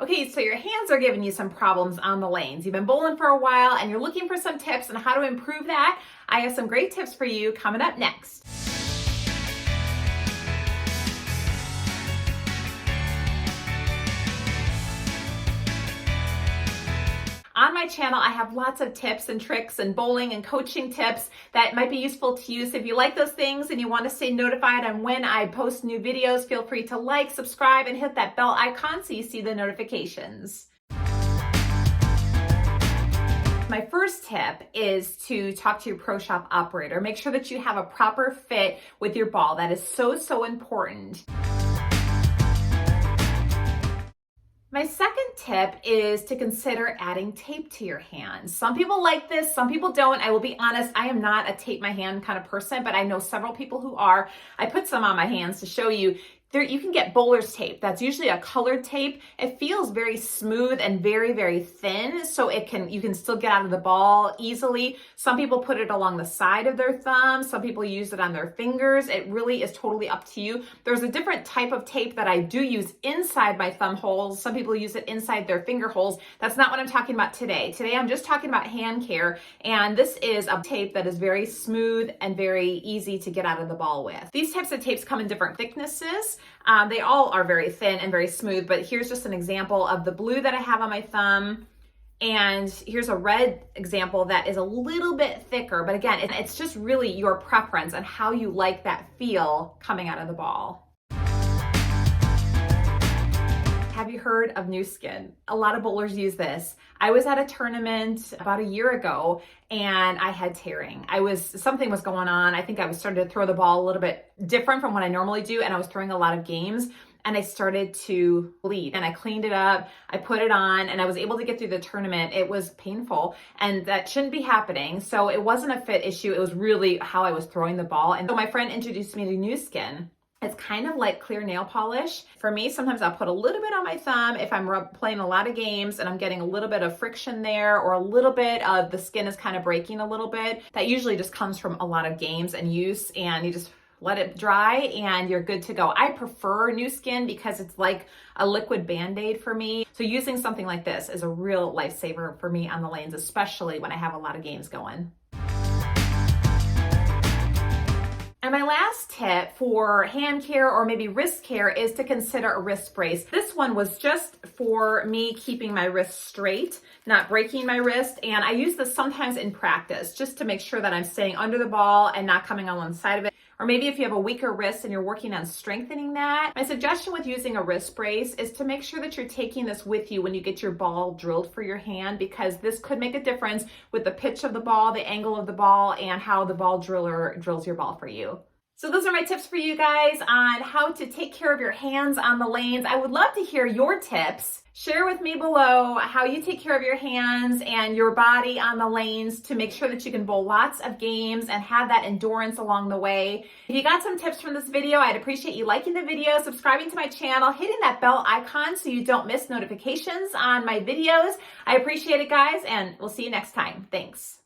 Okay, so your hands are giving you some problems on the lanes. You've been bowling for a while and you're looking for some tips on how to improve that. I have some great tips for you coming up next. On my channel, I have lots of tips and tricks and bowling and coaching tips that might be useful to you. So if you like those things and you want to stay notified on when I post new videos, feel free to like, subscribe, and hit that bell icon so you see the notifications. My first tip is to talk to your pro shop operator. Make sure that you have a proper fit with your ball. That is so important. My second tip is to consider adding tape to your hands. Some people like this, some people don't. I will be honest, I am not a tape my hand kind of person, but I know several people who are. I put some on my hands to show you. You can get bowler's tape. That's usually a colored tape. It feels very smooth and very thin, so you can still get out of the ball easily. Some people put it along the side of their thumb. Some people use it on their fingers. It really is totally up to you. There's a different type of tape that I do use inside my thumb holes. Some people use it inside their finger holes. That's not what I'm talking about today. Today I'm just talking about hand care, and this is a tape that is very smooth and very easy to get out of the ball with. These types of tapes come in different thicknesses. They all are very thin and very smooth, but here's just an example of the blue that I have on my thumb. And here's a red example that is a little bit thicker, but again, it's just really your preference on how you like that feel coming out of the ball. Have you heard of new skin? A lot of bowlers use this. I was at a tournament about a year ago and I had tearing. Something was going on. I think I was starting to throw the ball a little bit different from what I normally do, and I was throwing a lot of games and I started to bleed, and I cleaned it up. I put it on and I was able to get through the tournament. It was painful and that shouldn't be happening. So it wasn't a fit issue. It was really how I was throwing the ball. And so my friend introduced me to new skin. It's kind of like clear nail polish. For me, sometimes I'll put a little bit on my thumb if I'm playing a lot of games and I'm getting a little bit of friction there, or a little bit of the skin is kind of breaking a little bit. That usually just comes from a lot of games and use, and you just let it dry and you're good to go. I prefer new skin because it's like a liquid Band-Aid for me. So using something like this is a real lifesaver for me on the lanes, especially when I have a lot of games going. And my last tip for hand care or maybe wrist care is to consider a wrist brace. This one was just for me keeping my wrist straight, not breaking my wrist. And I use this sometimes in practice just to make sure that I'm staying under the ball and not coming on one side of it. Or maybe if you have a weaker wrist and you're working on strengthening that. My suggestion with using a wrist brace is to make sure that you're taking this with you when you get your ball drilled for your hand, because this could make a difference with the pitch of the ball, the angle of the ball, and how the ball driller drills your ball for you. So those are my tips for you guys on how to take care of your hands on the lanes. I would love to hear your tips. Share with me below how you take care of your hands and your body on the lanes to make sure that you can bowl lots of games and have that endurance along the way. If you got some tips from this video, I'd appreciate you liking the video, subscribing to my channel, hitting that bell icon so you don't miss notifications on my videos. I appreciate it, guys, and we'll see you next time. Thanks.